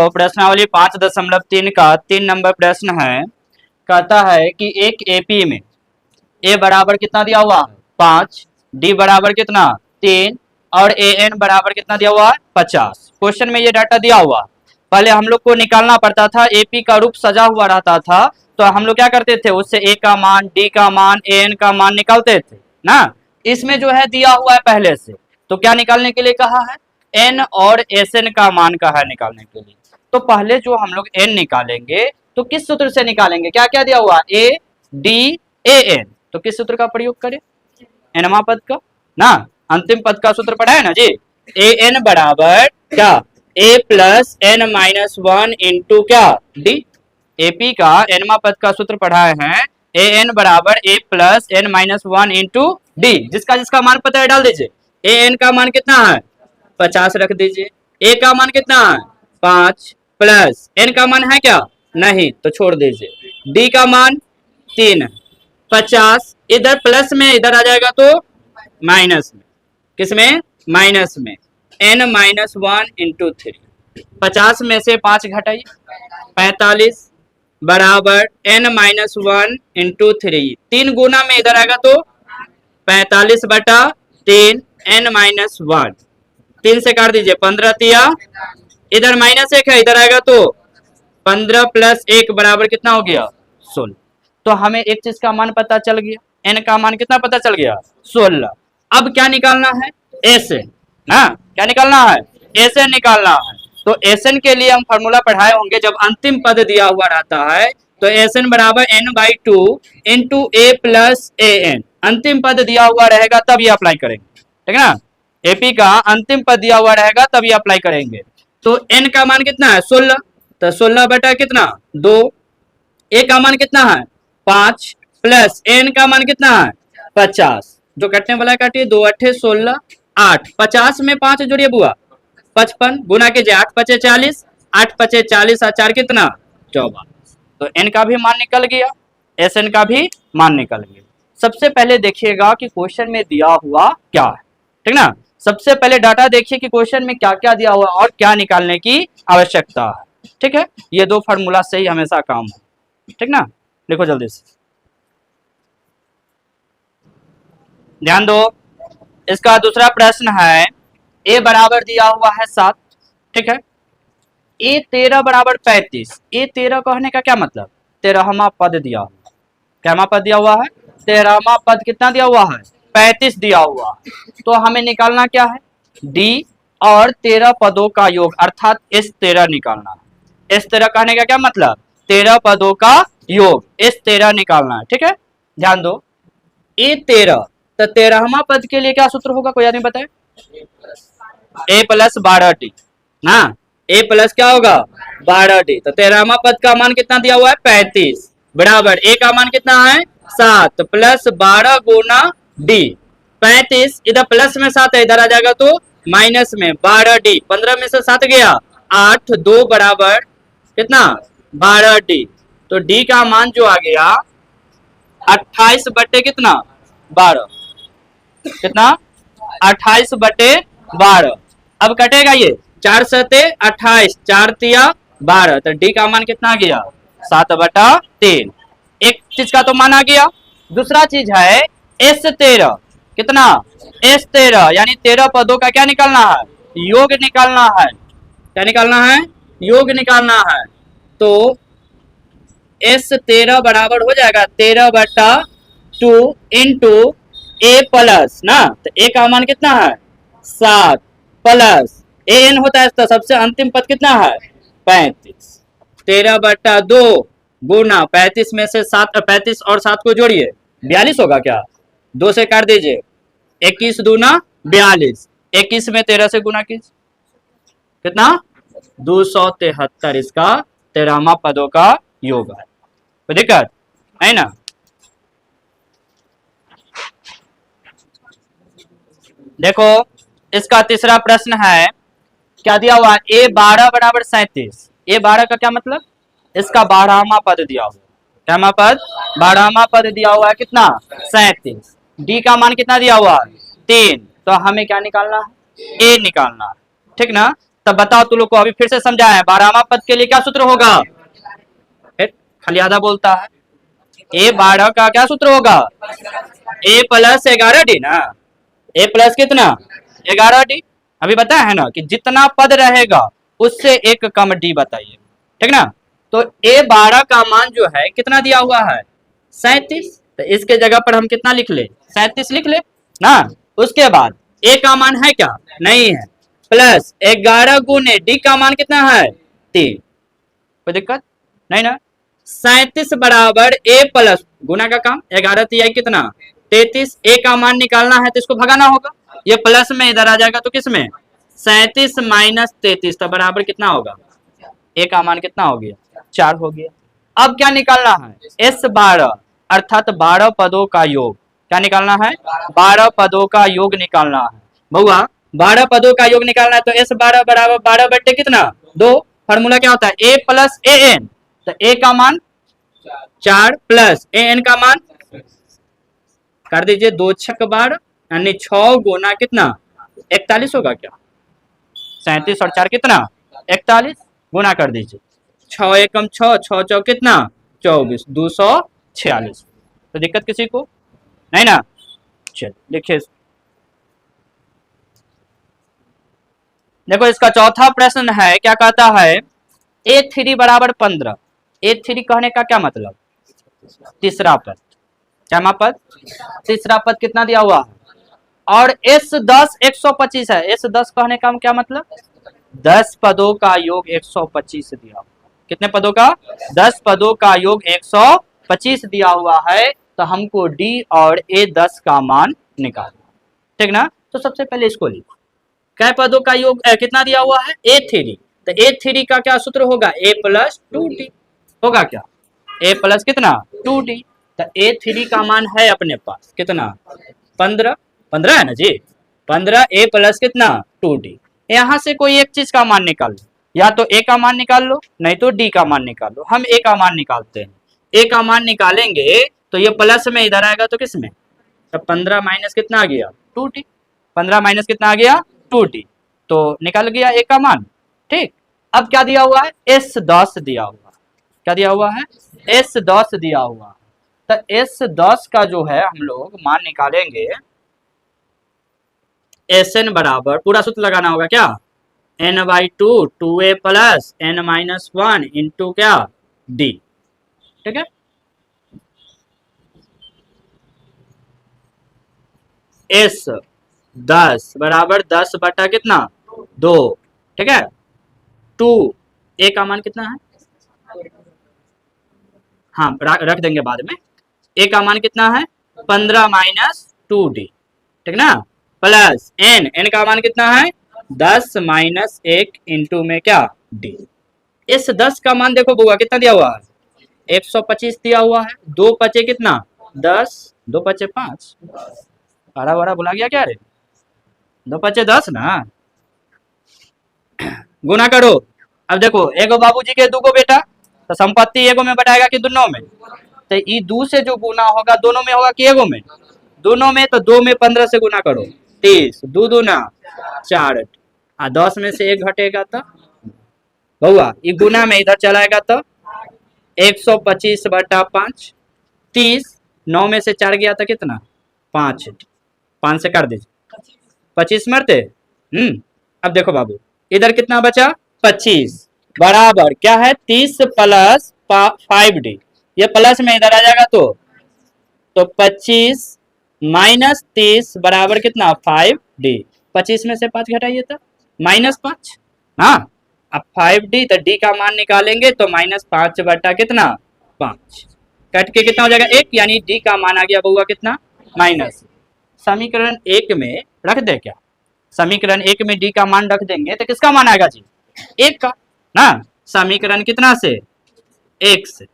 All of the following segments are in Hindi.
तो प्रश्नावली 5.3 का 3 नंबर प्रश्न है। कहता है कि एक एपी में ए बराबर कितना दिया हुआ है 5, डी बराबर कितना 3 और ए एन बराबर कितना दिया हुआ है 50। क्वेश्चन में ये डाटा दिया हुआ, पहले हम लोग को निकालना पड़ता था, एपी का रूप सजा हुआ रहता था तो हम लोग क्या करते थे, उससे ए का मान, डी का मान, ए एन का मान निकालते थे ना। इसमें जो है दिया हुआ है पहले से, तो क्या निकालने के लिए कहा है, एन और एस एन का मान कहा है निकालने के लिए। तो पहले जो हम लोग एन निकालेंगे तो किस सूत्र से निकालेंगे, क्या क्या दिया हुआ, ए डी ए एन, तो किस सूत्र का प्रयोग करें, एनवा पद का ना, अंतिम पद का सूत्र पढ़ा है ना जी। ए एन बराबर क्या, ए प्लस एन माइनस 1 इंटू क्या डी। एपी का एनवा पद का सूत्र पढ़ाए हैं, ए एन बराबर a plus n minus 1 into d. जिसका जिसका मान पता है डाल दीजिए। ए एन का मान कितना है 50 रख दीजिए, ए का मान कितना है 5 प्लस एन का मान है क्या नहीं तो छोड़ दीजिए, डी का मान 3, 50 इधर प्लस में इधर आ जाएगा तो माइनस में, किसमें माइनस में, एन माइनस 1 इंटू 3, 50 में से 5 घटाइए 45 बराबर एन माइनस 1 इंटू 3, 3 गुना में इधर आएगा तो 45 बटा 3 एन माइनस 1, 3 से काट दीजिए 15 तिया, इधर माइनस 1 है इधर आएगा तो 15 प्लस 1 बराबर कितना हो गया 16। तो हमें एक चीज का मान पता चल गया, एन का मान कितना पता चल गया 16। अब क्या निकालना है, एस एन ना, क्या निकालना है एस एन निकालना है। तो एस एन के लिए हम फॉर्मूला पढ़ाए होंगे, जब अंतिम पद दिया हुआ रहता है तो एस एन बराबर n by 2 into a plus a n, अंतिम पद दिया हुआ रहेगा तब ये अप्लाई करेंगे, ठीक है ना। एपी का अंतिम पद दिया हुआ रहेगा तब ये अप्लाई करेंगे। तो एन का मान कितना है 16, तो 16 बटा कितना 2, ए का मान कितना है 5 प्लस एन का मान कितना है 50, जो कटने वाला काटिए 2 8 16 8, 50 में 5 जोड़िए बुआ 55, गुना कीजिए 8 5 40, 8 5 40 और 4 कितना 14। तो एन का भी मान निकल गया, एस एन का भी मान निकल गया। सबसे पहले देखिएगा कि क्वेश्चन में दिया हुआ क्या है, ठीक ना। सबसे पहले डाटा देखिए कि क्वेश्चन में क्या क्या दिया हुआ और क्या निकालने की आवश्यकता है, ठीक है। ये दो फार्मूला से ही हमेशा काम हो, ठीक ना। लिखो जल्दी से, ध्यान दो। इसका दूसरा प्रश्न है, ए बराबर दिया हुआ है 7, ठीक है, ए 13 बराबर 35। ए 13 कहने का क्या मतलब, 13वां पद दिया हुआ, क्या पद दिया हुआ है 13वां पद कितना दिया हुआ है 35 दिया हुआ। तो हमें निकालना क्या है, डी और 13 पदों का योग अर्थात इस 13 निकालना है। इस 13 कहने का क्या मतलब 13 पदों का योग, इस 13 निकालना है, ठीक है। ध्यान दो, ए 13, तो 13वां पद के लिए क्या सूत्र होगा, कोई आदमी बताए, ए प्लस 12 टी ना, ए प्लस क्या होगा 12 टी। तो 13वां पद का मान कितना दिया हुआ है 35 बराबर ए का मान कितना है 7 प्लस 12 गुना डी, 35 इधर प्लस में 7 है इधर आ जाएगा तो माइनस में 12 डी, 15 में से 7 गया 8, 2 बराबर कितना 12 डी। तो डी का मान जो आ गया 28 बटे कितना 12, कितना 28 बटे 12। अब कटेगा ये 4 सते 28, 4 तिया 12, तो डी का मान कितना गया 7 बटा 3। एक चीज का तो मान आ गया। दूसरा चीज है एस 13, कितना एस 13 यानी 13 पदों का क्या निकालना है, योग निकालना है। क्या निकालना है, योग निकालना है। तो एस 13 बराबर हो जाएगा 13 बटा 2 इंटू ए प्लस ना, तो ए का मान कितना है 7 प्लस ए एन होता है तो सबसे अंतिम पद कितना है 35, 13 बटा 2 गुना 35 में से 7, 35 और 7 को जोड़िए 42 होगा क्या, 2 से काट दीजिए 21 दूना 42, 21 में 13 से गुना कीजिए कितना 273, इसका 13वां पदों का योग है। कोई दिक्कत है ना। देखो इसका तीसरा प्रश्न है, क्या दिया हुआ ए 12 बराबर 37। ए 12 का क्या मतलब, इसका 12वां पद दिया हुआ, क्या पद 12वां पद दिया हुआ है कितना 37, डी का मान कितना दिया हुआ 3, तो हमें क्या निकालना है ए निकालना है, ठीक ना। तब बताओ तुम लोग को, अभी फिर से समझाए, 12वां पद के लिए क्या सूत्र होगा? खाली आधा बोलता है। ए 12 का क्या सूत्र होगा? ए प्लस 11 डी ना, ए प्लस कितना 11 डी। अभी बताया है ना कि जितना पद रहेगा उससे एक कम डी बताइए, ठीक ना। तो ए 12 का मान जो है कितना दिया हुआ है? 37। तो इसके जगह पर हम कितना लिख ले? 37 लिख ले ना। उसके बाद ए का मान है क्या? नहीं है, प्लस 11 गुने डी का मान कितना है? 3। कोई दिक्कत नहीं ना। 37 बराबर ए प्लस गुना का काम, 11 तिहाई कितना 33। ए का मान निकालना है तो इसको भगाना होगा, ये प्लस में इधर आ जाएगा तो किस में 37 माइनस 33, तो बराबर कितना होगा? ए का मान कितना हो गया? 4 हो गया। अब क्या निकालना है? S 12 अर्थात 12 पदों का योग। क्या निकालना है? 12 पदों का योग निकालना है बउआ। 12 पदों का योग निकालना है तो S 12 बराबर 12 बटे कितना 2। फॉर्मूला क्या होता है? A plus a N. तो ए का मान 4 प्लस ए एन का मान कर दीजिए 2 छक 12 यानी 6 गुना कितना 41 होगा क्या? 37 और 4 कितना 41 गुना कर दीजिए 6 एकम 6, 6 चौ कितना 24, 246। तो दिक्कत किसी को नहीं ना। चल लिखिए, देखो इसका चौथा प्रश्न है, क्या कहता है? A3 बराबर 15। A3 कहने का क्या मतलब? तीसरा पद। क्या पद? तीसरा पद कितना दिया हुआ है? और S10 125 है। S10 कहने का क्या मतलब? 10 पदों का योग 125 दिया हुआ। कितने पदों का? 10 पदों का योग 125 दिया हुआ है। तो हमको D और A10 का मान निकालना, ठीक ना। तो सबसे पहले इसको लिखो, कै पदों का योग कितना दिया हुआ है? A3। तो A3 का क्या सूत्र होगा? A प्लस 2D होगा क्या? A प्लस कितना 2D। तो A3 का मान है अपने पास कितना 15। 15 है ना जी, 15 A प्लस कितना 2D। यहाँ से कोई एक चीज का मान निकाल लो, या तो A का मान निकाल लो नहीं तो D का मान निकाल लो। हम A का मान निकालते हैं। A का मान निकालेंगे तो ये प्लस में इधर आएगा तो किस में? तो 15 माइनस कितना आ गया 2D। 15 माइनस कितना आ गया 2D। तो निकल गया A का मान, ठीक। अब क्या दिया हुआ है? S10 दिया हुआ। क्या दिया हुआ है? S10 दिया हुआ। तो S10 का जो है हम लोग मान निकालेंगे, Sn बराबर पूरा सूत्र लगाना होगा क्या? n/2 2a plus n-1 into क्या D, ठीक है। S10 बराबर 10 बटा कितना 2, ठीक है। 2 A का मान कितना है? हाँ रख देंगे बाद में। A का मान कितना है? 15 माइनस 2D, ठीक ना, प्लस n का मान कितना है? 10 माइनस 1 इंटू में क्या D। इस 10 का मान देखो बुआ कितना दिया हुआ है? 125 दिया हुआ है। 2 पचे कितना 10, 2 पचे 5, बड़ा बड़ा बुला गया क्या रे? 2 पचे 10 ना, गुना करो। अब देखो एगो बाबूजी के दूगो बेटा, तो संपत्ति एगो में बटाएगा कि दोनों में? तो ये 2 से जो गुना होगा दोनों में होगा कि एगो में? दोनों में। तो 2 में 15 से गुना करो 30, 2 दूना 4, 10 में से 1 घटेगा तो बउआ ये गुना में इधर चलाएगा तो 125 बटा 5, 30, 9 में से 4 गया तो कितना 5, 5 से कर दीजिए 25 मरते। अब देखो बाबू इधर कितना बचा 25 बराबर क्या है 30 प्लस 5D। ये प्लस में इधर आ जाएगा तो 25 माइनस 30 बराबर कितना 5D। 25 में से 5 घटाइए तो -5। हाँ अब 5D तो D का मान निकालेंगे तो -5 बटा कितना 5, कट के कितना हो जाएगा 1, यानी D का मान आ गया बउआ कितना माइनस। समीकरण 1 में रख दे क्या? समीकरण 1 में D का मान रख देंगे तो किसका मान आएगा जी 1 का ना। समीकरण कितना से 1 से।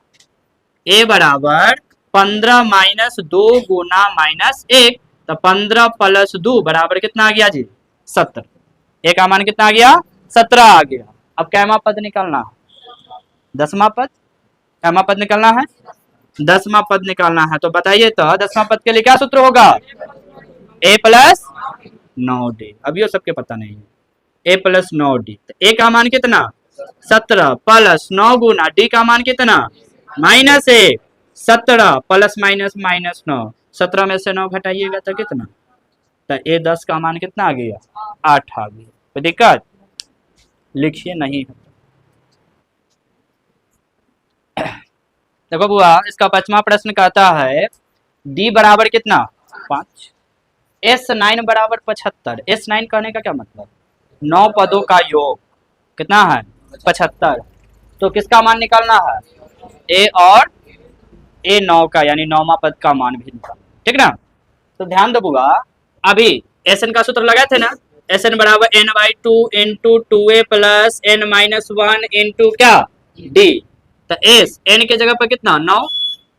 A बराबर 15 माइनस 2 गुना -1, तो 15 प्लस 2 बराबर कितना आ गया जी 17। A का मान कितना आ गया 17 आ गया। अब कैमा पद निकालना है 10वां पद। कैमा पद निकालना है 10वां पद निकालना है। तो बताइए तो 10वां पद के लिए क्या सूत्र होगा? A plus 9D। अब ये सबके पता नहीं है, ए प्लस 9d। तो ए का मान कितना 17 प्लस 9 गुना डी का मान कितना -1। 17 प्लस माइनस माइनस 9, 17 में से 9 घटाइएगा तो कितना, तो ए 10 का मान कितना आ गया 8 आ गया। कोई दिक्कत लिखिए नहीं है। देखो बुआ, इसका 5वां प्रश्न कहता है डी बराबर कितना 5, S9 बराबर 75। S9 कहने का क्या मतलब, 9 पदों का योग कितना है 75। तो किसका मान निकालना है, ए और ए 9 का, यानी 9वां पद का मान भी निकालना, ठीक ना। तो ध्यान दो बुआ, अभी Sn का सूत्र लगाए थे ना, Sn बराबर n/2 into 2a plus n-1 into क्या d। तो एस एन के जगह पर कितना 9,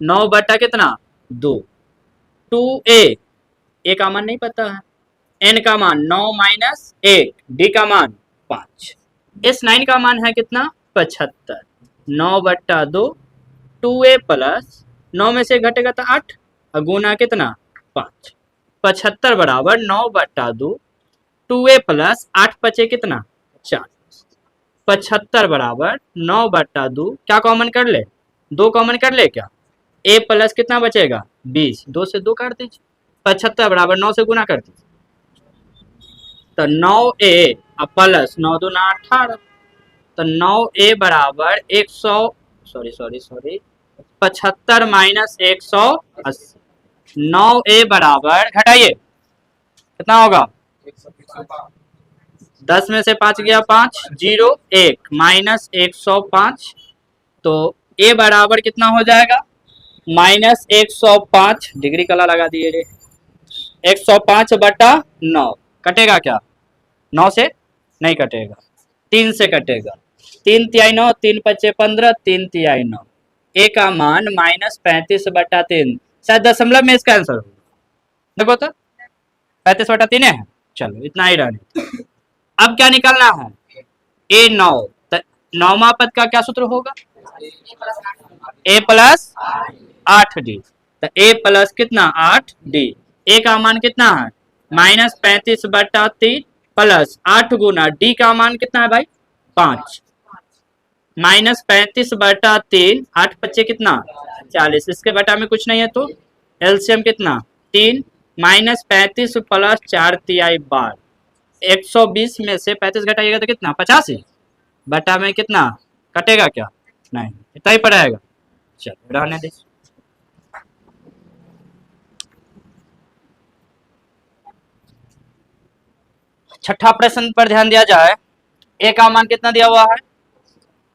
9 बटा कितना 2, 2a, ए का मान नहीं पता है, एन का मान 9 माइनस 1, डी का मान 5, S9 का मान है कितना 75, 9 बट्टा 2, 2a प्लस 9 में से घटेगा तो 8 और गुना कितना 5, 75 बराबर 9 बट्टा 2, 2a प्लस 8 बचे कितना 4, 75 बराबर 9 बट्टा 2, क्या कॉमन कर ले 2 कॉमन कर ले क्या, a प्लस कितना बचेगा 20, 2 से 2 काट दीजिए, 75 बराबर 9 से गुना कर दीजिए, तो 9a प्लस 9 दूना 18, तो 9a बराबर 75 माइनस 180, 9a बराबर घटाइए कितना होगा 10 में से 5 गया 5, 0 1 माइनस 105, तो a बराबर कितना हो जाएगा माइनस 105, डिग्री कला लगा दिए रे, 105 बटा 9, कटेगा क्या 9 से नहीं कटेगा, 3 से कटेगा, 3 तिहाई 9, 3 पच्चे 15, 3 तिहाई 9, ए का मान -35 बटा 3, शायद दशमलव में इसका आंसर होगा, देखो तो 35 बटा 3 है, चलो इतना ही रहने। अब क्या निकालना है ए 9, तो 9वां पद का क्या सूत्र होगा ए प्लस 8d, तो ए प्लस कितना 8d, ए का मान कितना है -35 बटा 3 प्लस 8 गुना डी का मान कितना है भाई 5, -35 बटा 3, 8 बच्चे कितना 40, इसके बटा में कुछ नहीं है तो एलसीएम कितना 3, -35 प्लस 4 तिहाई 12, 120 में से 35 घटाइएगा तो कितना 85, बटा में कितना कटेगा क्या नहीं, इतना ही पड़ेगा, चलो रहने दे। छठा प्रश्न पर ध्यान दिया जाए, ए का मान कितना दिया हुआ है,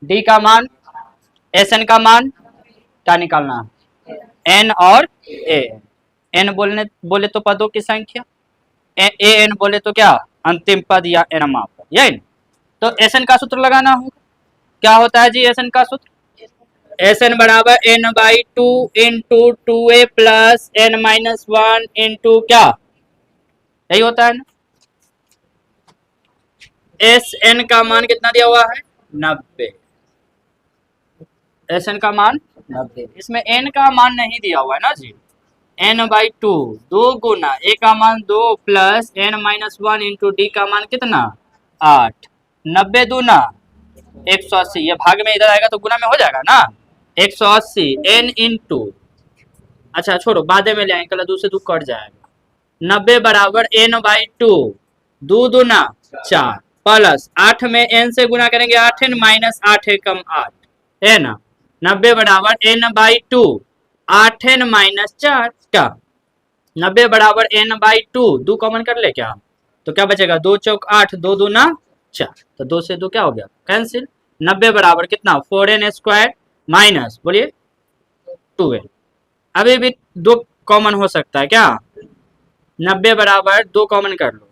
डी का मान, एस एन का मान क्या निकालना है एन और ए एन बोले तो पदों की संख्या, ए एन बोले तो क्या अंतिम पद या एनमा पद, यही तो एस एन का सूत्र लगाना होगा, क्या होता है जी एस एन का सूत्र, एस एन बराबर n/2 into 2a plus n-1 into क्या, यही होता है ना। एस एन का मान कितना दिया हुआ है 90, एस एन का मान 90, इसमें एन का मान नहीं दिया हुआ है ना जी, n/2 2 गुना ए का मान 2 प्लस n-1 इंटू डी का मान कितना 8, 90 दूना 180, ये भाग में इधर आएगा तो गुना में हो जाएगा ना, 180 n इंटू, अच्छा छोड़ो बाद में ले आएंगे, दूसरे दो कट जाएगा, 90 बराबर n/2, 2 दूना 4 प्लस 8 में n से गुना करेंगे 8n माइनस 8 एकम 8 है ना, 90 बराबर n/2, 8n माइनस 4 क्या, 90 बराबर n/2, 2 कॉमन कर ले क्या, तो क्या बचेगा 2 चौक 8, 2 दूना 4, तो 2 से 2 क्या हो गया कैंसिल, 90 बराबर कितना 4n स्क्वायर माइनस बोलिए 2n, अभी भी 2 कॉमन हो सकता है क्या, 90 बराबर 2 कॉमन कर लो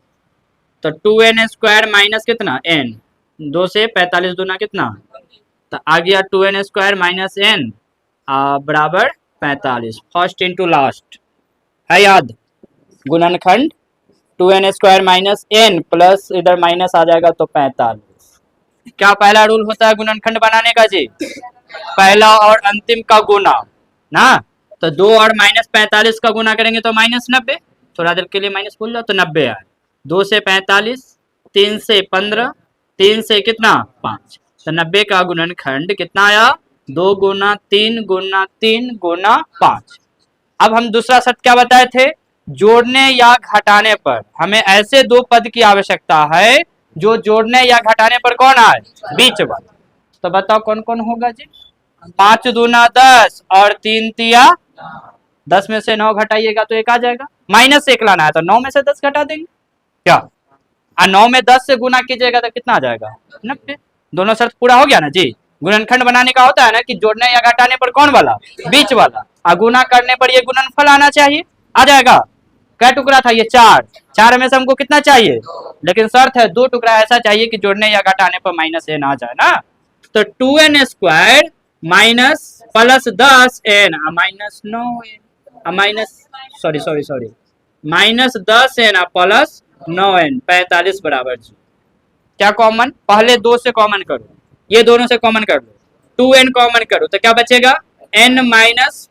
तो 2n स्क्वायर माइनस कितना n, 2 से 45 दूना कितना, तो आ गया 2n स्क्वायर माइनस n बराबर 45, फर्स्ट इंटू लास्ट है याद, गुणनखंड 2n square minus n plus इधर माइनस आ जाएगा तो 45, क्या पहला रूल होता है गुणनखंड बनाने का जी, पहला और अंतिम का गुना ना, तो 2 और -45 का गुना करेंगे तो -90, थोड़ा देर के लिए माइनस बोल लो तो 90 आए, 2 से 45 3 से 15, 3 से कितना 5, तो 90 का गुणनखंड कितना आया 2 गुना 3 गुना 3 गुना 5। अब हम दूसरा शर्त क्या बताए थे, जोड़ने या घटाने पर हमें ऐसे दो पद की आवश्यकता है जो जोड़ने या घटाने पर कौन आए, बीच वाला। तो बताओ कौन कौन होगा जी, 5 दूना 10 और 3 तिया 10 में से 9 घटाइएगा तो 1 आ जाएगा, माइनस 1 लाना है तो 9 में से 10 घटा देंगे क्या, और 9 में 10 से गुना कीजिएगा तो कितना आ जाएगा 90। दोनों शर्त पूरा हो गया ना जी। गुणनखंड बनाने का होता है ना कि जोड़ने या घटाने पर कौन वाला, बीच वाला, और गुना करने पर ये गुणनफल आना चाहिए, आ जाएगा। क्या टुकड़ा था ये 4, 4 में से हमको कितना चाहिए, लेकिन शर्त है 2 टुकड़ा ऐसा चाहिए कि जोड़ने या घटाने पर माइनस n आ जाए ना। तो 2n square minus plus 10n minus 9n minus sorry minus 10n plus 9n 45 बराबर जी। क्या कॉमन, पहले 2 से कॉमन करो, ये दोनों से कॉमन कर लो, 2n कॉमन करो तो क्या बचेगा n माइनस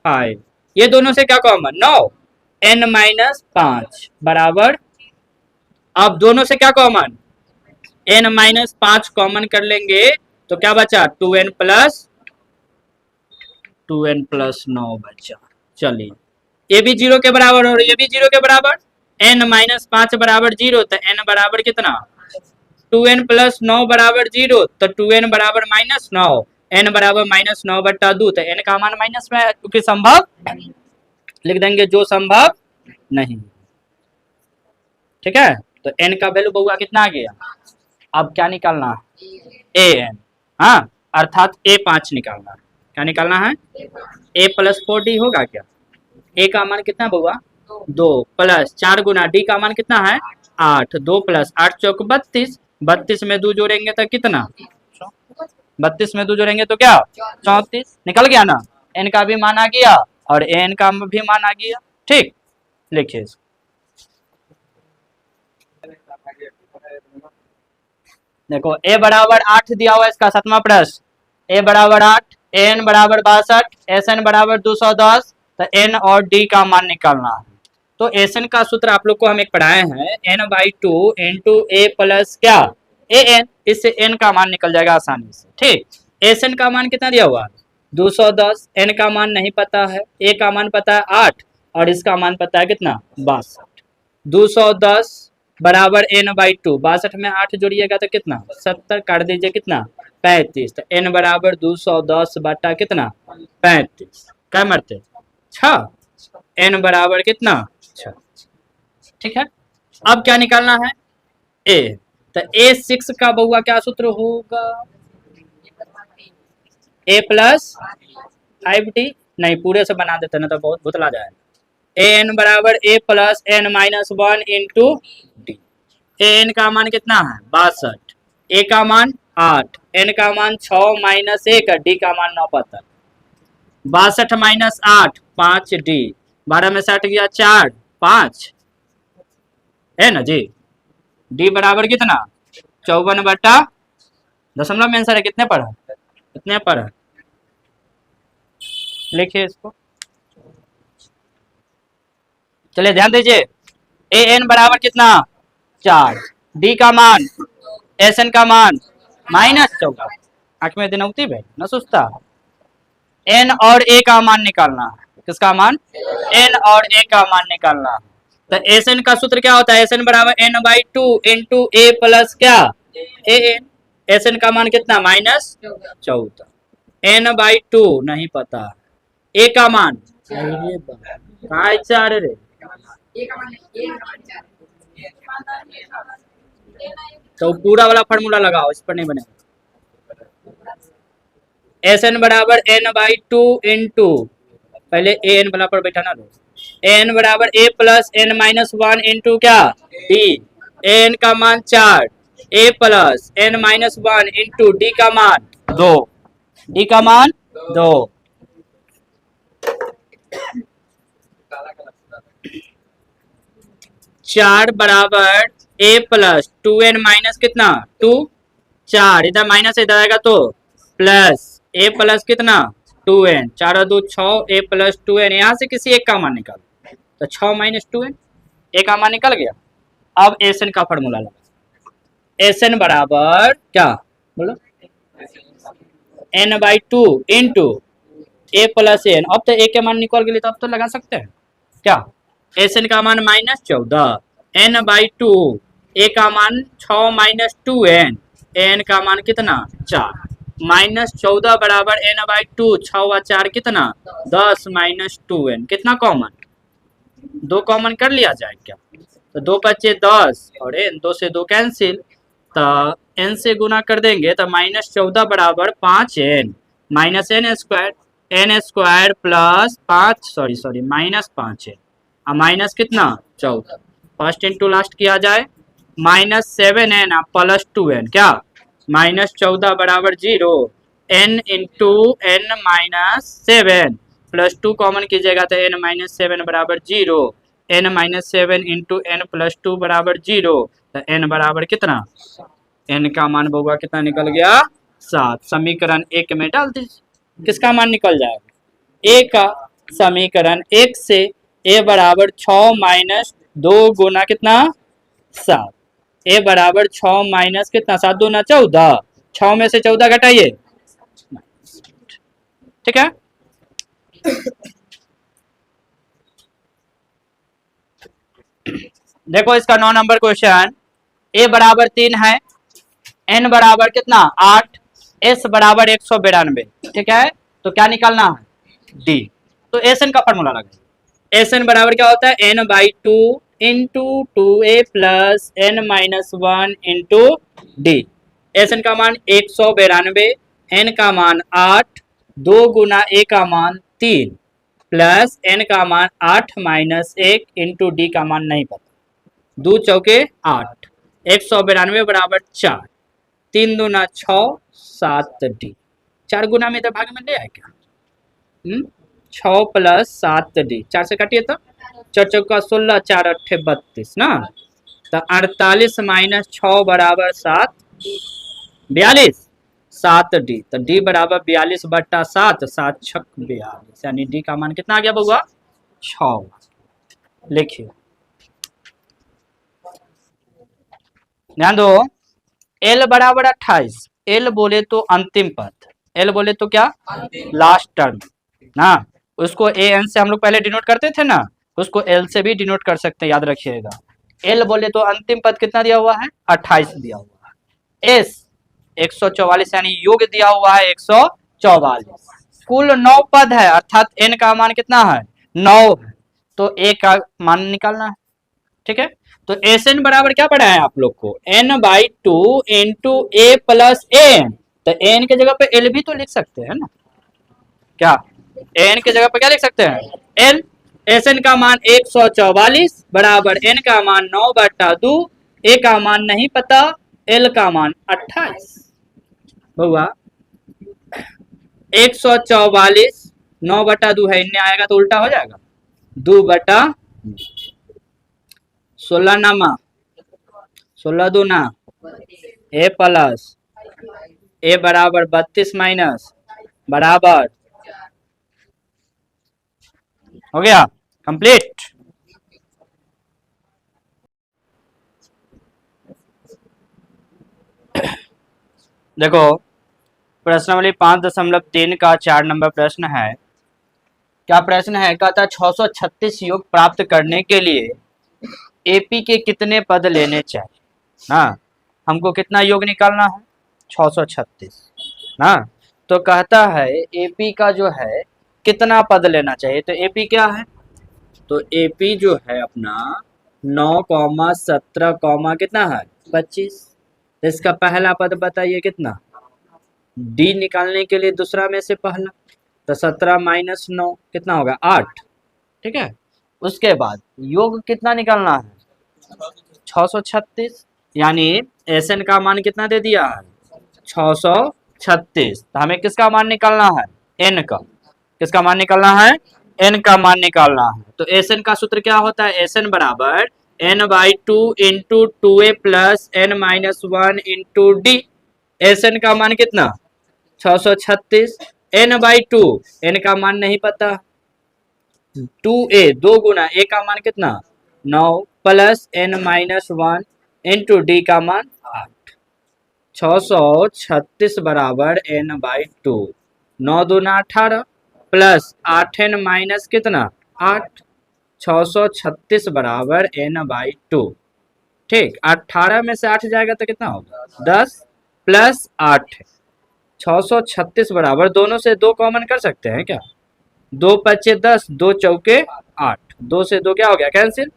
5, ये दोनों से क्या कॉमन 9, n माइनस 5 बराबर, अब दोनों से क्या कॉमन n माइनस 5 कॉमन कर लेंगे तो क्या बचा 2n प्लस 9 बचा। चलिए ये भी 0 के बराबर और ये भी 0 के बराबर, n माइनस 5 बराबर 0, तो n बराबर कितना 2n प्लस 9 बराबर 0, तो 2n बराबर माइनस 9, n बराबर माइनस 9 बट्टा 2, तो n का मान माइनस में है क्योंकि संभव लिख देंगे जो संभव नहीं, ठीक है। तो n का वैल्यू बउआ कितना आ गया, अब क्या निकालना है an, हाँ अर्थात a5 निकालना है। क्या निकालना है a प्लस 4d होगा क्या, a का मान कितना बउआ 2 प्लस 4 गुना d का मान कितना है 8, 2 प्लस 8 चौक 32, 32 में 2 जोड़ेंगे तो कितना 32 में 2 जोड़ेंगे तो क्या 34, निकल गया ना, n का भी मान आ गया और an का भी मान आ गया। ठीक, लिखिए इसको, देखो a बराबर 8 दिया हुआ है, इसका 7वां प्रश्न, a बराबर 8, an बराबर 62, sn बराबर 210, तो n और d का मान निकालना है। तो sn का सूत्र आप लोग को हम एक पढ़ाए हैं, n/2 इंटू a प्लस क्या an, इससे n का मान निकल जाएगा आसानी से। ठीक, sn का मान कितना दिया हुआ है 210, n का मान नहीं पता है, a का मान पता है 8 और इसका मान पता है कितना 62, 210 बराबर n/2, 62 में 8 जोड़िएगा तो कितना 70, काट दीजिए कितना 35, तो n बराबर 210 बटा कितना 35, क्या मरते 6, n बराबर कितना 6। ठीक है, अब क्या निकालना है a, तो a6 का बउआ क्या सूत्र होगा a प्लस 5d, नहीं पूरे से बना देते ना तो बहुत भुतला जाएगा, an बराबर a plus n minus 1 into D, an का मान कितना है 62, a का मान 8, n का मान 6 माइनस 1, d का मान 9 पता, 62 माइनस 8 5d, 12 में 60 गया 4 5 है ना जी, d बराबर कितना 54 बटा दशमलव में आंसर है, कितने पर है कितने पर है, लिखिए इसको। चलिए ध्यान दीजिए, an बराबर कितना 4, d का मान sn का मान -14, आंख में दिनौती भाई न सुस्ता, n और a का मान निकालना है, किसका मान n और a का मान निकालना है। तो sn का सूत्र क्या होता है, sn बराबर n/2 इंटू a प्लस क्या an, sn का मान कितना -14, n/2 नहीं पता, a का मान कहाँ 4 रे, तो पूरा वाला फार्मूला लगाओ, इस पर नहीं बनेगा, sn बराबर n/2 इंटू, पहले an वाला पर बैठाना लो, n बराबर a plus n minus 1 into क्या d, an का मान 4, a plus n minus 1 into d का मान 2, d का मान 2, 4 बराबर a प्लस 2n माइनस कितना 2, 4 इधर माइनस इधर आएगा तो प्लस a प्लस कितना 2n, 4 और 2 6, a प्लस 2n, यहाँ से किसी एक का मान निकालो तो 6 माइनस 2n, a का मान निकल गया। अब एसएन का फॉर्मूला लगा, एस एन बराबर क्या बोलो, n by two into a plus n. अब तो ए के मान निकल गए तो अब तो लगा सकते हैं क्या, एस एन का मान -14, एन बाई टू, ए का मान 6 माइनस 2n, एन का मान कितना 4, -14 बराबर एन बाई टू, 6 व 4 कितना 10 माइनस 2n, कितना कॉमन, 2 कॉमन कर लिया जाए क्या, तो 2 बचे 10 और n 2 से 2 कैंसिल, तो n से गुना कर देंगे तो -14 बराबर 5n minus n square plus 5 sorry -5n, minus कितना 14, फर्स्ट इंटू लास्ट किया जाए, -7n प्लस 2n क्या, -14 बराबर 0, n into n -7 plus 2 common कीजिएगा तो n -7 बराबर 0, n -7 इंटू n प्लस 2 बराबर 0, तो n बराबर कितना, n का मान बउआ कितना निकल गया 7। समीकरण 1 में डाल दीजिए, किसका मान निकल जाएगा, a का। समीकरण 1 से a बराबर 6 माइनस 2 गुना कितना 7, a बराबर 6 माइनस कितना 7 दूना 14, 6 में से 14 घटाइए, ठीक है। देखो इसका 9 नंबर क्वेश्चन, a बराबर 3 है, n बराबर कितना 8, s बराबर 192, ठीक है। तो क्या निकालना है d, तो एस एन का फॉर्मूला लगा, एस एन बराबर क्या होता है n by two into 2a plus n minus 1 into d. S N का मान 192, n का मान 8, 2 गुना a का मान 3 प्लस n का मान 8 माइनस 1 इंटू डी का मान नहीं पता, 2 चौके 8, 192 बराबर 4, 3 दूना 6, 7 डी, 4 गुना में तो भाग में ले आए क्या, 6 प्लस 7 डी, 4 से काटिए तो 4 चौका 16, 4 अट्ठे 32 ना, तो 48 माइनस 6 बराबर 7, 42, 7 डी, तो डी बराबर 42 बट्टा 7, 7 छक 42, यानी डी का मान कितना आ गया बउआ 6। लिखिए ध्यान दो, एल बराबर 28, एल बोले तो अंतिम पद, एल बोले तो क्या लास्ट टर्म ना, उसको ए एन से हम लोग पहले डिनोट करते थे ना, उसको एल से भी डिनोट कर सकते हैं, याद रखिएगा। एल बोले तो अंतिम पद कितना दिया हुआ है 28 दिया हुआ है, एस 144 यानी योग दिया हुआ है 144, कुल 9 पद है अर्थात एन का मान कितना है 9 है, तो ए का मान निकालना है, ठीक है। तो एस एन बराबर क्या पढ़ा है आप लोग को n by two into a plus n, तो n के जगह पे एल भी तो लिख सकते हैं ना, क्या n के जगह पे क्या लिख सकते हैं l, एस एन का मान 144 बराबर n का मान 9 बटा 2, a का मान नहीं पता, l का मान 28, बउआ 144 9 बटा 2 है, इनने आएगा तो उल्टा हो जाएगा, 2 बटा 16 नामा 16 दूना ए प्लस ए बराबर 32 माइनस बराबर हो गया कंप्लीट। देखो प्रश्नावली 5.3 का 4 नंबर प्रश्न है, क्या प्रश्न है, कहता 636 योग प्राप्त करने के लिए एपी के कितने पद लेने चाहिए ना, हमको कितना योग निकालना है 636 ना, तो कहता है एपी का जो है कितना पद लेना चाहिए, तो एपी क्या है, तो एपी जो है अपना 9, 17, कितना है 25, इसका पहला पद बताइए कितना, डी निकालने के लिए दूसरा में से पहला, तो 17 माइनस 9 कितना होगा 8, ठीक है। उसके बाद योग कितना निकालना है 636, यानी एस एन का मान कितना दे दिया है 636, तो हमें किसका मान निकालना है एन का, किसका मान निकालना है एन का मान निकालना है। तो एस एन का सूत्र क्या होता है, एस एन बराबर n by two into 2a plus n minus 1 into d, S N का मान कितना 636, एन बाई टू, एन का मान नहीं पता, 2a 2 गुना ए का मान कितना 9 plus n minus 1 into d का मान 8, 636 बराबर n/2। 9 दूना 18 प्लस 8n माइनस कितना 8। 636 बराबर n/2। ठीक, 18 में से 8 जाएगा तो कितना होगा 10 प्लस 8। 636 बराबर, दोनों से 2 कॉमन कर सकते हैं क्या? 2 पच्चे 10, 2 चौके 8, 2 से 2 क्या हो गया कैंसिल।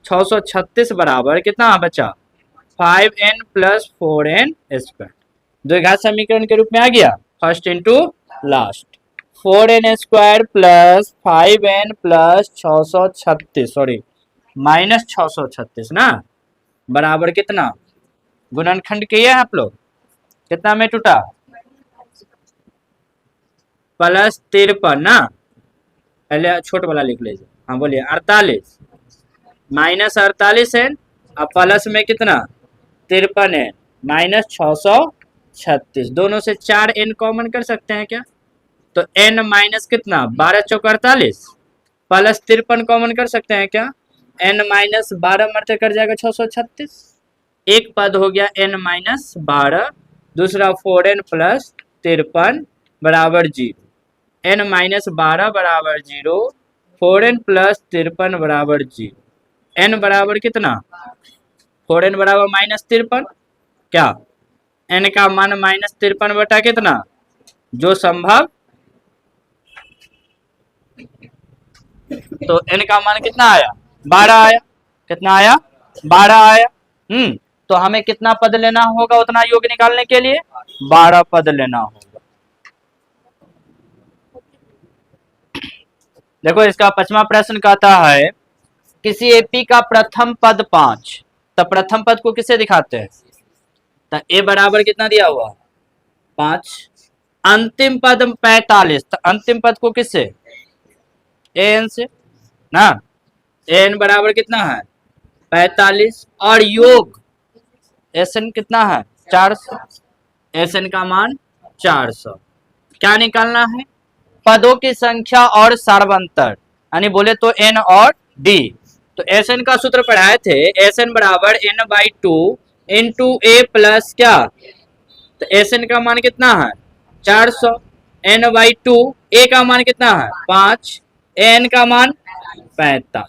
636 बराबर कितना बचा 5n प्लस 4n स्क्वायर। द्विघात समीकरण के रूप में आ गया first into last. 4n square plus 5n plus 636 sorry minus 636 ना बराबर कितना, गुणनखंड किए आप लोग, कितना में टूटा प्लस 53 ना, पहले छोट वाला लिख लीजिए। हाँ बोलिए 48 माइनस 48 है अब प्लस में कितना 53 है माइनस 636। दोनों से 4n कॉमन कर सकते हैं क्या? तो n माइनस कितना 12 चौक 48 प्लस 53 कॉमन कर सकते हैं क्या? n माइनस 12 मरते कर जाएगा 636। एक पद हो गया n माइनस 12, दूसरा 4n प्लस 53 बराबर 0। n माइनस 12 बराबर 0, 4n प्लस 53 बराबर 0। n बराबर कितना 4n बराबर माइनस 53, क्या n का मान माइनस 53 बटा कितना जो संभव, तो n का मान कितना आया 12 आया। कितना आया 12 आया। तो हमें कितना पद लेना होगा उतना योग निकालने के लिए 12 पद लेना होगा। देखो इसका 5वां प्रश्न कहता है किसी एपी का प्रथम पद 5, तो प्रथम पद को किससे दिखाते हैं? तो ए बराबर कितना दिया हुआ 5, अंतिम पद 45, तो अंतिम पद को किससे एन से ना, एन बराबर कितना है 45 और योग एसएन कितना है 400, एसएन का मान 400। क्या निकालना है पदों की संख्या और सार्वंतर, यानी बोले तो एन और डी। तो एस एन का सूत्र पढ़ाए थे, एस एन बराबर n/2 इंटू ए प्लस क्या, तो एस एन का मान कितना है 400, n/2 ए का मान कितना है 5, एन का मान 45।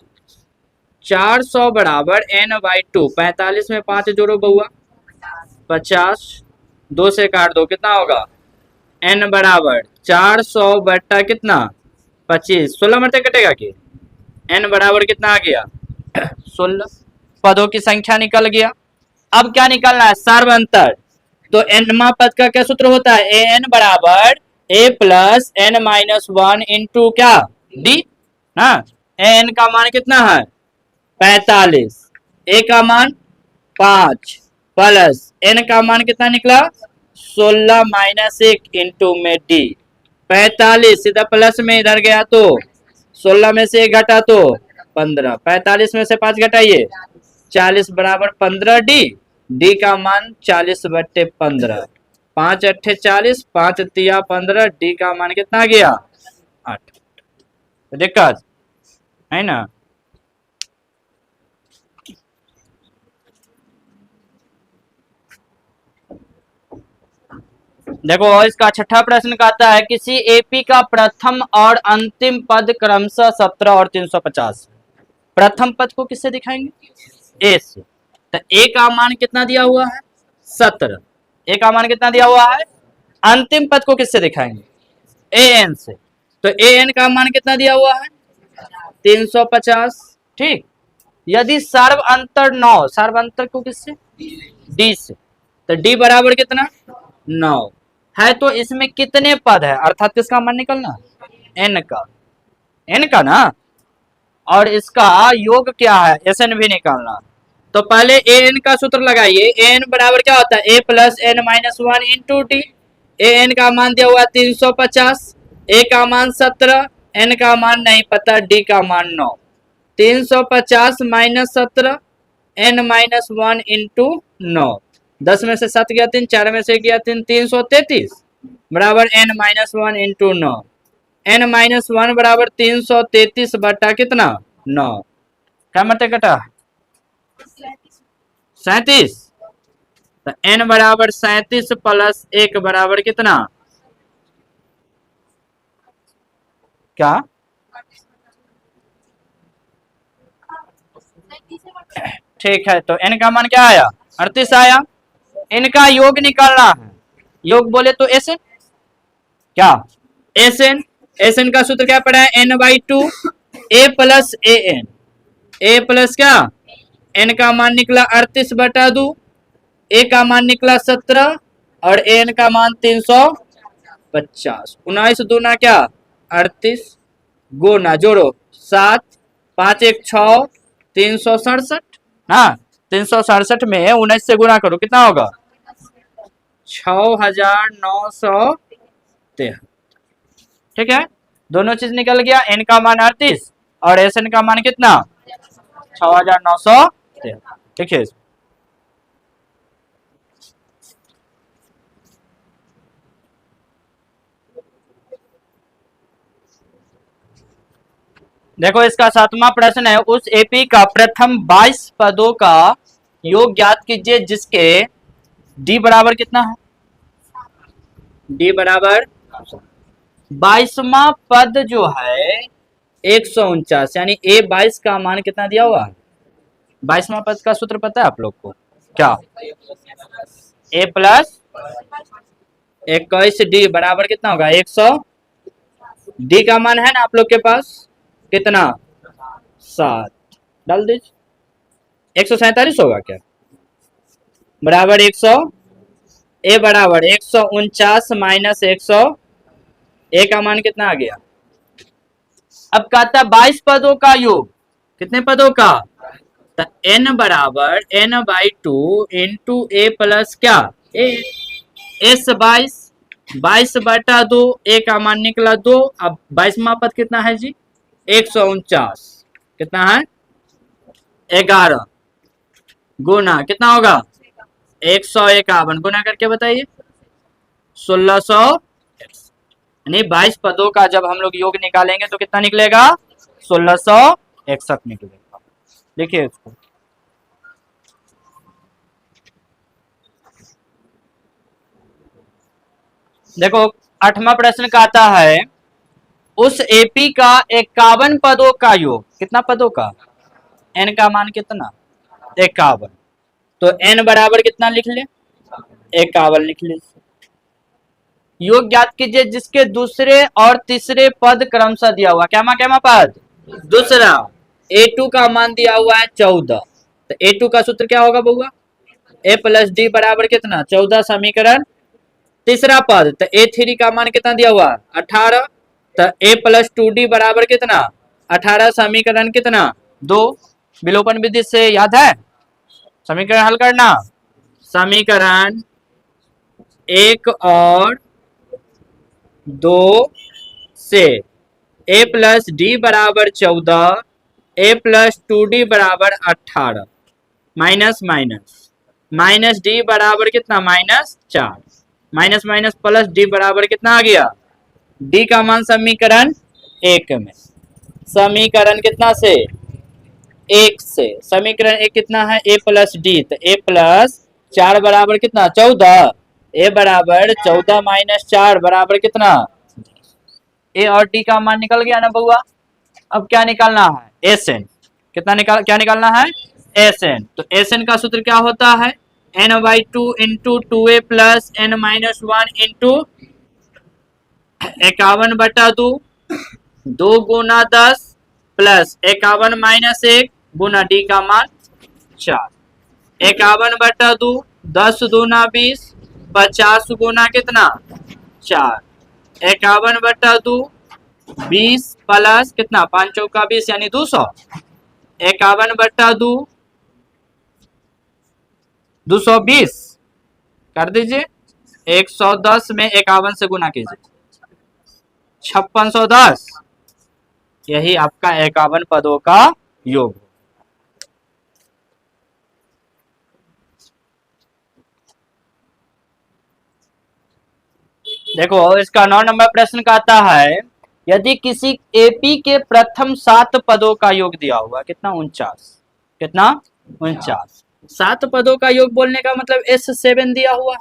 400 बराबर n/2, 45 में 5 जोड़ो बउआ 50, 2 से काट दो कितना होगा n बराबर 400 बट्टा कितना 25, 16 मरते कटेगा कि n बराबर कितना आ गया 16। पदों की संख्या निकल गया। अब क्या निकालना है सार्वंतर, तो nवा पद का क्या सूत्र होता है ए एन बराबर a plus n minus 1 into क्या डी ना। एन का मान कितना है 45, ए का मान 5 प्लस एन का मान कितना निकला 16 माइनस 1 इंटू में डी। 45 सीधा प्लस में इधर गया तो 16 में से 1 घटा तो 15, 45 में से 5 घटाइए 40 बराबर 15 डी, डी का मान 40/15, 5 अट्ठे 40, 5 तिया 15, डी का मान कितना गया 8। दिक्कत है ना। देखो इसका छठा प्रश्न कहता है किसी एपी का प्रथम और अंतिम पद क्रमशः 17 और 350। प्रथम पद को किससे दिखाएंगे ए से, तो ए का मान कितना दिया हुआ है 17, ए का मान कितना दिया हुआ है। अंतिम पद को किससे दिखाएंगे ए एन से, तो ए एन का मान कितना दिया हुआ है 350। ठीक, यदि सर्व अंतर 9, सर्व अंतर को किससे डी से, तो डी बराबर कितना 9 है, तो इसमें कितने पद है अर्थात किसका मान निकलना एन का, एन का ना, और इसका योग क्या है एस एन भी निकालना। तो पहले ए एन का सूत्र लगाइए, ए एन बराबर क्या होता है a plus n minus 1 into t. A n का मान दिया हुआ 350, ए का मान 17, एन का मान नहीं पता, डी का मान 9। 350 माइनस 17 एन माइनस 1 इंटू 9, 10 में से 7 गया 3, 4 में से गया 3, 333 बराबर n minus 1 into 9। N minus 1 बराबर 333 बटा कितना 9, क्या मरते कटा 37। तो n बराबर 37 प्लस 1 बराबर कितना, क्या, ठीक है। तो n का मान क्या आया, 38 आया। इनका योग निकालना है, योग बोले तो एस एन, क्या एस एन, एस एन का सूत्र क्या पड़ा है, n/2 a plus a n, a plus क्या, n का मान निकला 38/2, ए का मान निकला 17 और एन का मान 350। 19 दूना क्या 38, गुना जोड़ो 7, 5 1 6, 367 ना, 367 में 19 से गुना करो कितना होगा, 6973। ठीक है, दोनों चीज निकल गया, एन का मान 38 और एस एन का मान कितना 6973। ठीक है, देखो इसका 7वां प्रश्न है, उस एपी का प्रथम 22 पदों का योग ज्ञात कीजिए जिसके डी बराबर कितना है, डी बराबर 22वां पद जो है 149, यानी ए 22 का मान कितना दिया हुआ है, 22वां पद का सूत्र पता है आप लोग को, क्या, ए प्लस 21 डी बराबर कितना होगा 100, डी का मान है ना आप लोग के पास कितना 7, डाल दीजिए 147 होगा क्या, बराबर 100, ए बराबर 149 माइनस 100, ए का मान कितना आ गया। अब कहता 22 पदों का योग, कितने पदों का, तो n बराबर n/2 इंटू ए प्लस क्या ए, एस 22/2, ए का मान निकला 2। अब 22वां पद कितना है जी 149, कितना है 11, गुना कितना होगा 151, गुना करके बताइए 1600, यानी 22 पदों का जब हम लोग योग निकालेंगे तो कितना निकलेगा 1661 निकलेगा। देखिए इसको, देखो 8वां प्रश्न का आता है, उस एपी का 51 पदों का योग, कितना पदों का, एन का मान कितना 51, तो एन बराबर कितना लिख ले 51 लिख ले। योग ज्ञात कीजिए जिसके दूसरे और तीसरे पद क्रमशः दिया हुआ, क्या क्या पद, दूसरा a2 का मान दिया हुआ है 14, तो a2 का सूत्र क्या होगा बउआ, a प्लस डी बराबर कितना 14, समीकरण तीसरा पद, तो a3 का मान कितना दिया हुआ 18, तो a प्लस 2d बराबर कितना 18, समीकरण कितना 2, विलोपन विधि से याद है समीकरण हल करना, समीकरण 1 और 2 से a प्लस डी बराबर 14, a प्लस 2d बराबर 18, माइनस माइनस माइनस डी बराबर कितना -4, माइनस माइनस प्लस डी बराबर कितना आ गया, डी का मान समीकरण 1 में, समीकरण कितना से 1 से, समीकरण 1 कितना है a प्लस डी, तो a प्लस 4 बराबर कितना 14, a बराबर 14 माइनस 4 बराबर कितना, a और d का मान निकल गया ना बउआ। अब क्या निकालना है एस एन, कितना क्या निकालना है एस एन, तो एस एन का सूत्र क्या होता है n/2 into 2a plus n-1 into 51/2, 2 गुना 10 प्लस 51 माइनस 1 गुना डी का मान 4, 51/2, 10 दूना 20, 50 गुना कितना 4, 51/2, 20 प्लस कितना 5 चौका 20 यानी 200, 51/2 220 कर दीजिए, 110 में 51 से गुना कीजिए 5610, यही आपका 51 पदों का योग। देखो इसका 9 नंबर प्रश्न का आता है, यदि किसी एपी के प्रथम 7 पदों का योग दिया हुआ कितना 49, कितना 49, 7 पदों का योग बोलने का मतलब S7 दिया हुआ,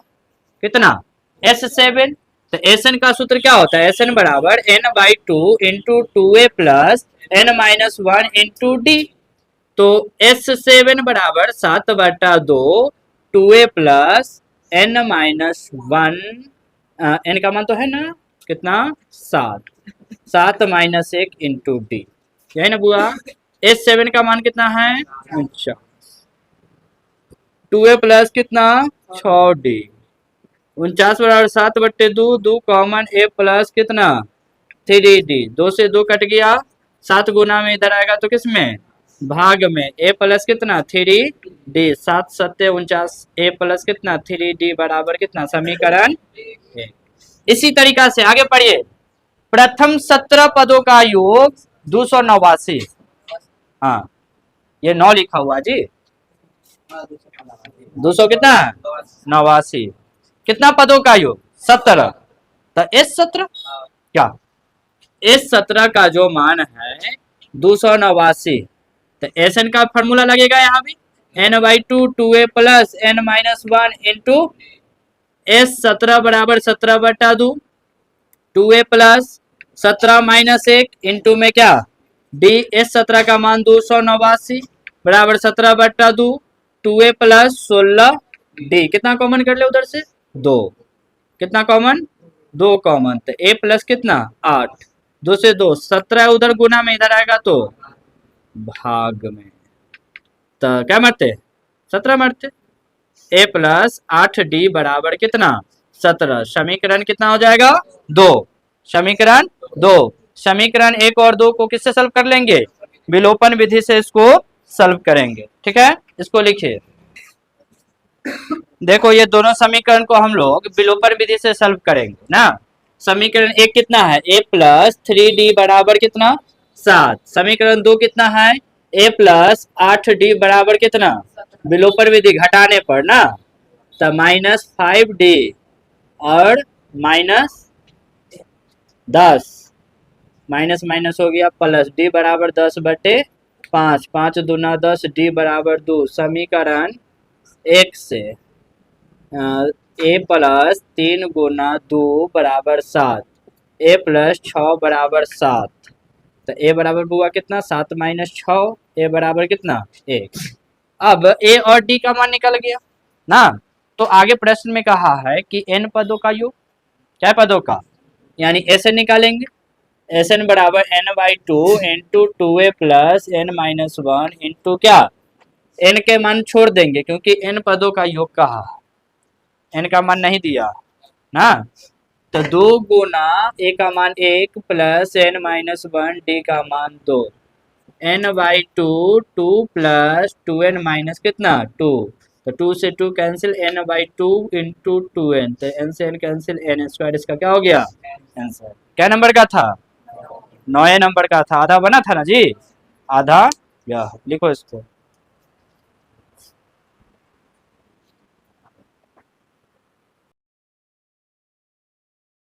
कितना S7। तो Sn का सूत्र क्या होता है, Sn बराबर n/2 into 2a plus n-1 into D. तो S7 बराबर 7/2 2a प्लस n-1, n का मान तो है ना कितना 7, 7-1 इंटू डी, यही ना बुआ। S7 का मान कितना है 49, 2a प्लस कितना 6d, 49 बराबर 7/2, 2 कॉमन a प्लस कितना 3d, 2 से 2 कट गया, 7 गुना में इधर आएगा तो किसमें भाग में, a प्लस कितना 3d, 7 7 49, a प्लस कितना 3d बराबर कितना समीकरण 1। इसी तरीका से आगे पढ़िए, प्रथम 17 पदों का योग 289। हाँ ये 9 लिखा हुआ जी, 200 कितना 89, कितना पदों का योग 17। तो S17 क्या, S17 का जो मान है 289, तो Sn का फॉर्मूला लगेगा यहाँ भी n/2 2a plus n-1 into S17 बराबर 17/2 2a प्लस 17-1 इंटू में क्या d, S17 का मान 289 बराबर 17/2 2a प्लस 16d, कितना कॉमन कर ले उधर से 2, कितना कॉमन 2 कॉमन, तो a प्लस कितना 8, 2 से 2 17 उधर गुना में इधर आएगा तो भाग में, तो क्या मरते 17 मरते, a प्लस 8d बराबर कितना 17, समीकरण कितना हो जाएगा 2, समीकरण 2। समीकरण 1 और 2 को किससे सॉल्व कर लेंगे, विलोपन विधि से इसको सॉल्व करेंगे, ठीक है। इसको लिखिए, देखो ये दोनों समीकरण को हम लोग विलोपन विधि से सॉल्व करेंगे ना। समीकरण 1 कितना है a प्लस 3d बराबर कितना 7, समीकरण 2 कितना है a प्लस 8d बराबर कितना, विलोपन विधि घटाने पर ना, तो -5d और -10, माइनस माइनस हो गया प्लस, d बराबर 10/5, 5 दूना 10, d बराबर 2, समीकरण 1 से a प्लस 3 गुना 2 बराबर 7, a प्लस 6 बराबर 7, तो a बराबर बुआ कितना 7-6, a बराबर कितना 1। अब a और d का मान निकल गया ना, तो आगे प्रश्न में कहा है कि n पदों का योग, क्या पदों का, यानी Sn निकालेंगे, Sn बराबर n/2 into 2a plus n-1 into क्या, n के मान छोड़ देंगे क्योंकि n पदों का योग कहा, n का मान नहीं दिया ना, तो 2 गुना a का मान 1 प्लस n-1 d का मान 2, n/2 2 प्लस 2n माइनस कितना 2, तो 2 से 2 कैंसिल, n/2 इंटू 2n, तो n से n कैंसिल, n², इसका क्या हो गया आंसर। क्या नंबर का था 9 नंबर का था, आधा बना था ना जी, आधा, या लिखो इसको।